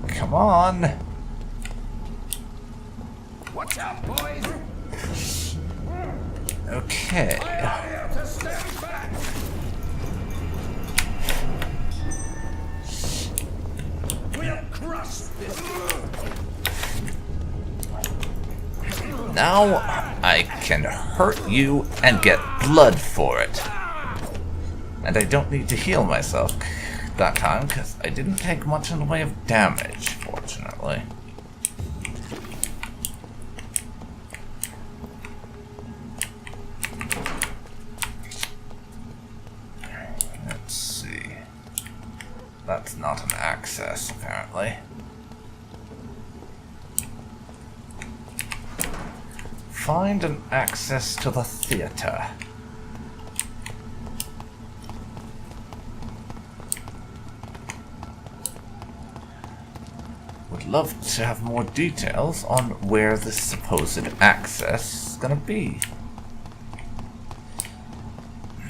Come on. Watch out, boys. Okay. To stand back. We'll crush this. Now I can hurt you and get blood for it. And I don't need to heal myself that time because I didn't take much in the way of damage, fortunately. Let's see. That's not an access, apparently. Find an access to the theater. Would love to have more details on where this supposed access is gonna be.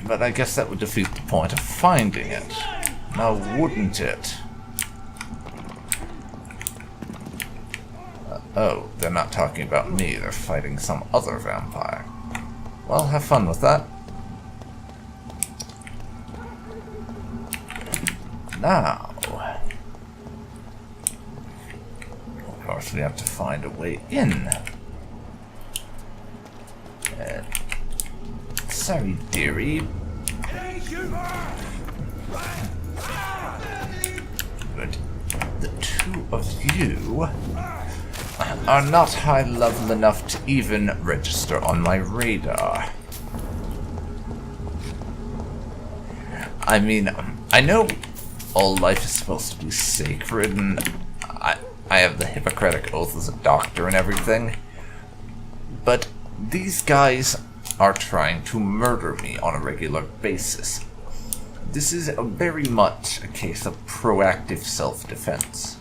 But I guess that would defeat the point of finding it. Now wouldn't it? Oh, they're not talking about me, they're fighting some other vampire. Well, have fun with that. Now, of course we have to find a way in. Sorry, dearie. But the two of you are not high level enough to even register on my radar. I mean, I know all life is supposed to be sacred, and I have the Hippocratic Oath as a doctor and everything, but these guys are trying to murder me on a regular basis. This is very much a case of proactive self-defense.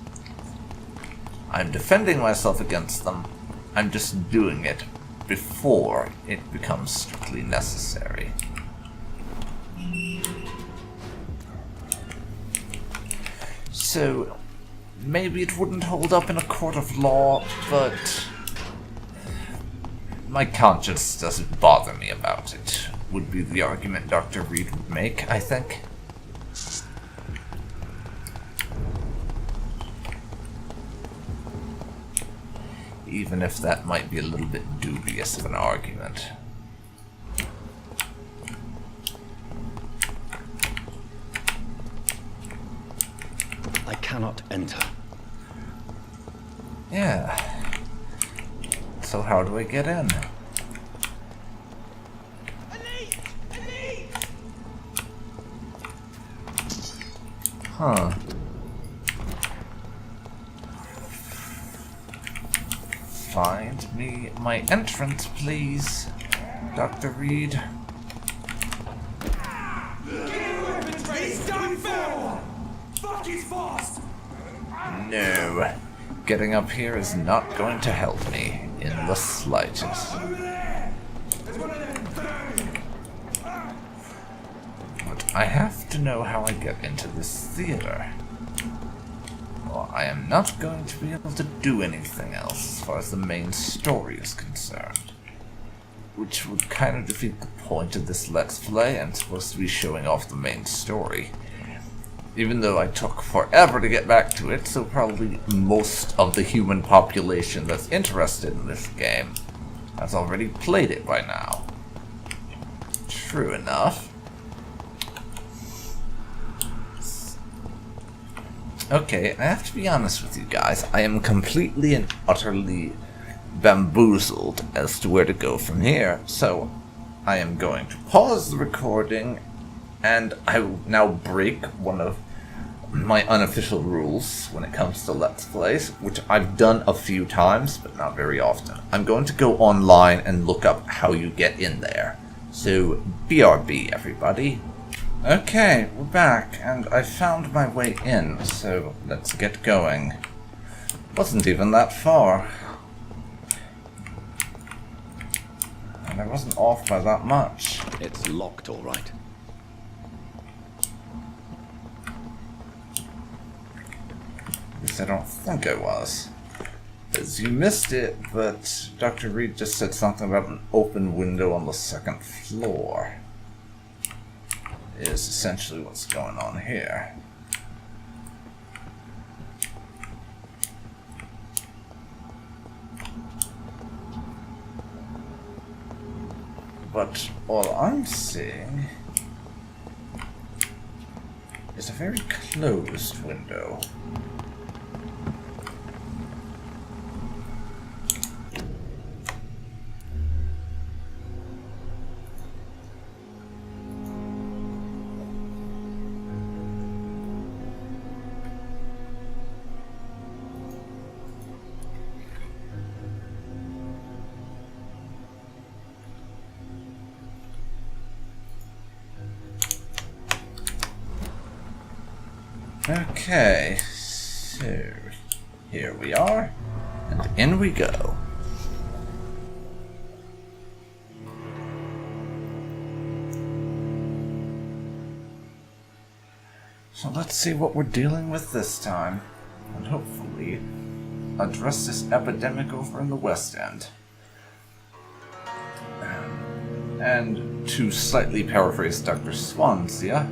I'm defending myself against them, I'm just doing it before it becomes strictly necessary. So, maybe it wouldn't hold up in a court of law, but my conscience doesn't bother me about it, would be the argument Dr. Reid would make, I think. Even if that might be a little bit dubious of an argument. I cannot enter. Yeah. So how do I get in? Huh. Find me my entrance, please, Dr. Reid. Fuck his fast! No. Getting up here is not going to help me in the slightest. Over there! There's one of them burning! But I have to know how I get into this theater. Or I am not going to be able to do anything else as far as the main story is concerned. Which would kind of defeat the point of this Let's Play. I'm supposed to be showing off the main story. Even though I took forever to get back to it, so probably most of the human population that's interested in this game has already played it by now. True enough. Okay, I have to be honest with you guys. I am completely and utterly bamboozled as to where to go from here. So, I am going to pause the recording, and I will now break one of my unofficial rules when it comes to Let's Plays, which I've done a few times, but not very often. I'm going to go online and look up how you get in there. So, BRB, everybody. Okay, we're back, and I found my way in, so let's get going. Wasn't even that far. And I wasn't off by that much. It's locked, all right. At least I don't think I was. As you missed it, but Dr. Reid just said something about an open window on the second floor. Is essentially what's going on here. But all I'm seeing is a very closed window. Okay, so here we are, and in we go. So let's see what we're dealing with this time, and hopefully address this epidemic over in the West End. And to slightly paraphrase Dr. Swansea,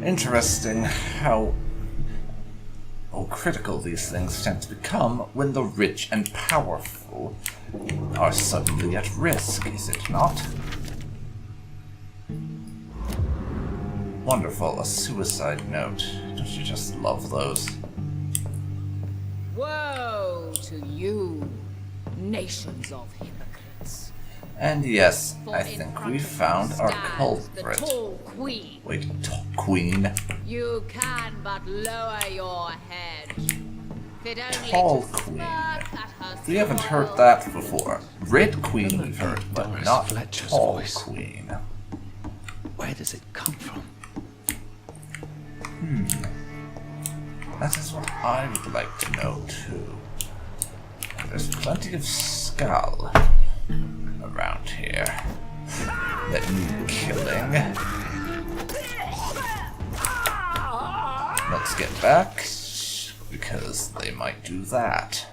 interesting how critical these things tend to become when the rich and powerful are suddenly at risk, is it not? Wonderful, a suicide note. Don't you just love those? Woe to you, nations of hypocrites. And yes, For I in think front we of you found our stands the culprit. tall queen. Wait, queen? You can but lower your head. Fit only Tall to queen. smirk at her We haven't heard spoils. that before. Red queen we've heard, but Doris not Fletcher's tall voice. queen. Where does it come from? That is what I would like to know too. There's plenty of skull around here that need killing. Let's get back. because they might do that.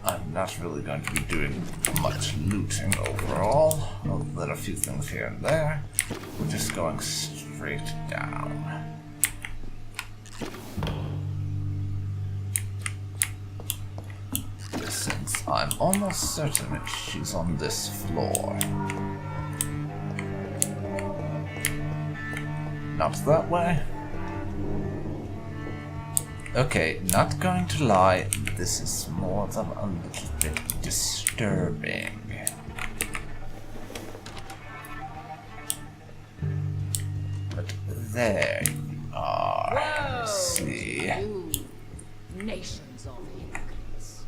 I'm not really going to be doing much looting overall, other than a few things here and there. We're just going straight down. Since I'm almost certain she's on this floor. Not that way. Okay, not going to lie, this is more than a little bit disturbing. But there you are. Whoa, See. you nations of hypocrites.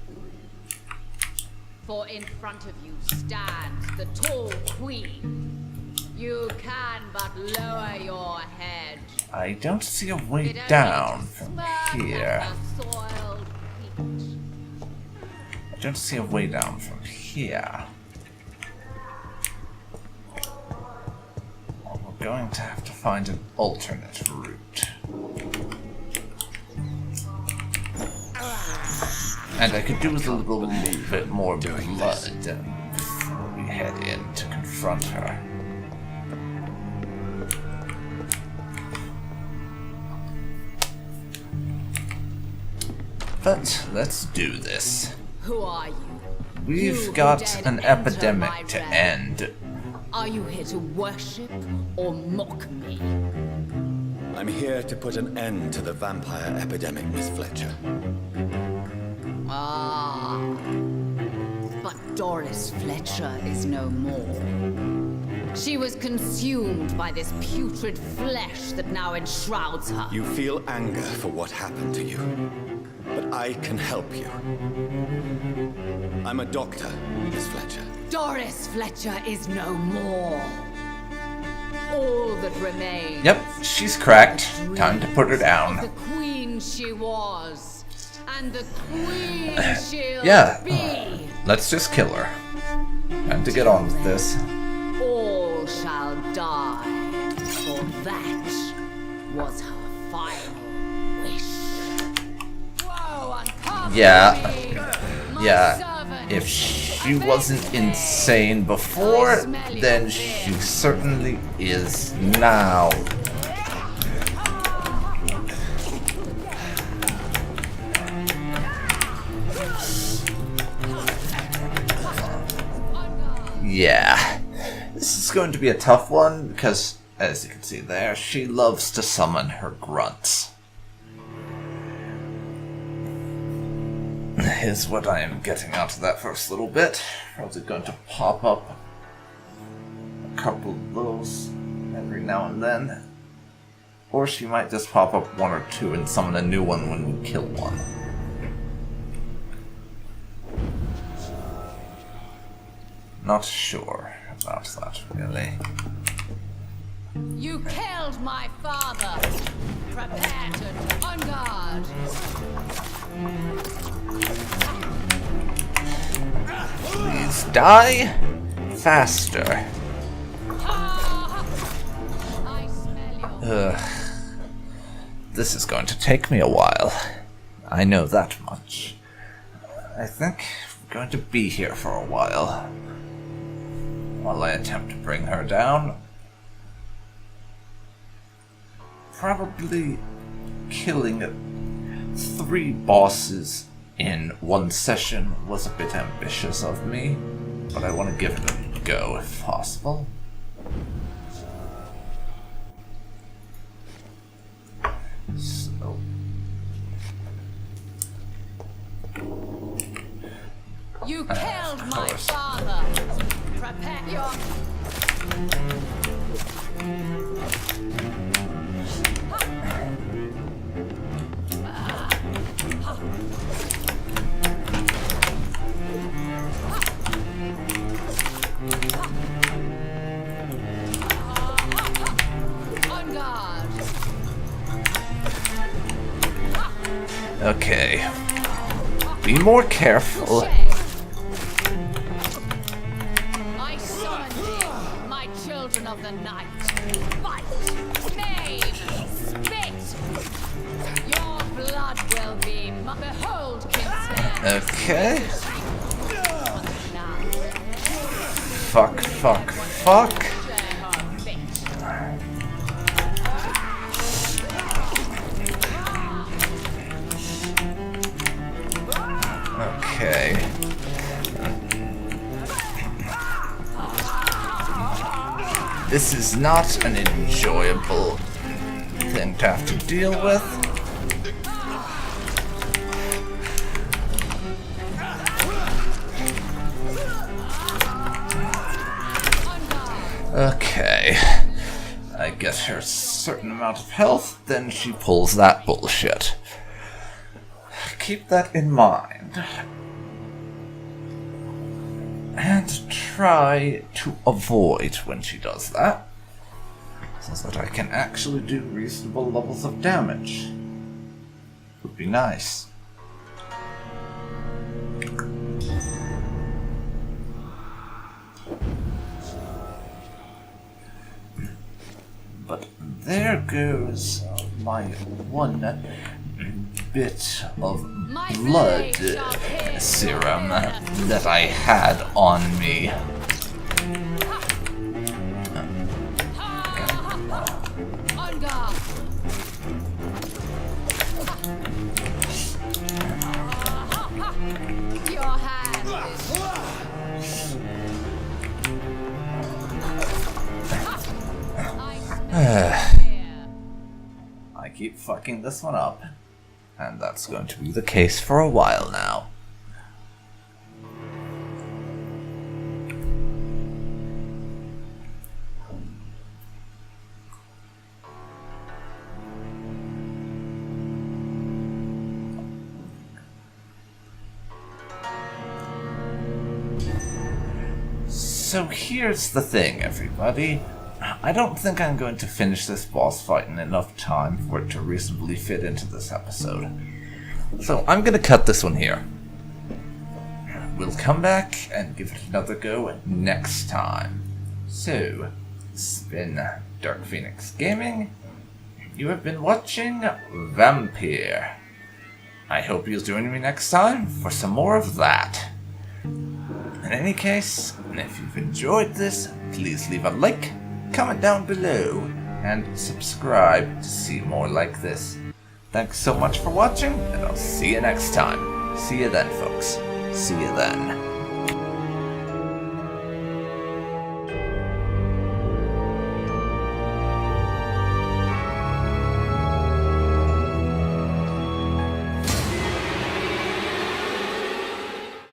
For in front of you stands the tall queen. You can but lower your head. I don't see a way It only down to from smirk here. at the soiled feet. I don't see a way down from here. Well, we're going to have to find an alternate route. And I could do with a little bit more blood before we head in to confront her. But let's do this. Who are you? We've You who got dared an enter epidemic my to realm. end. Are you here to worship or mock me? I'm here to put an end to the vampire epidemic, Miss Fletcher. Ah. But Doris Fletcher is no more. She was consumed by this putrid flesh that now enshrouds her. You feel anger for what happened to you, but I can help you. I'm a doctor, Miss Fletcher. Doris Fletcher is no more. All that remains. Yep, she's cracked. Time to put her down. The queen she was, and the queen she'll Yeah. be. Let's just kill her. Time to get on with this. All shall die, for that was her final wish. Whoa, uncover Yeah. me, my Yeah. servant. If she wasn't insane before, then she certainly is now. Yeah. This is going to be a tough one because, as you can see there, she loves to summon her grunts. Is what I am getting out of that first little bit. Probably going to pop up a couple of those every now and then. Or she might just pop up one or two and summon a new one when we kill one. Not sure about that, really. You killed my father. Prepare to on guard. Please die faster. I smell your This is going to take me a while. I know that much. I think we're going to be here for a while I attempt to bring her down. Probably killing 3 bosses in one session was a bit ambitious of me, but I want to give it a go if possible. So You killed my course. father. Prepare your on guard. okay. Be more careful. of the night. Fight! Maim! Spit! Your blood will be behold, kinsman. Okay. Now, Fuck, fuck, fuck. Okay. This is not an enjoyable thing to have to deal with. Okay. I get her a certain amount of health, then she pulls that bullshit. Keep that in mind. And try to avoid when she does that, so that I can actually do reasonable levels of damage. Would be nice. But there goes my one bit of blood serum that I had on me. on guard. Your hand I keep fucking this one up, and that's going to be the case for a while now. So here's the thing, everybody. I don't think I'm going to finish this boss fight in enough time for it to reasonably fit into this episode. So I'm going to cut this one here. We'll come back and give it another go next time. So, this has been DarkPhoenix Gaming. You have been watching Vampyr. I hope you'll join me next time for some more of that. In any case, if you've enjoyed this, please leave a like, comment down below, and subscribe to see more like this. Thanks so much for watching, and I'll see you next time. See you then, folks. See you then.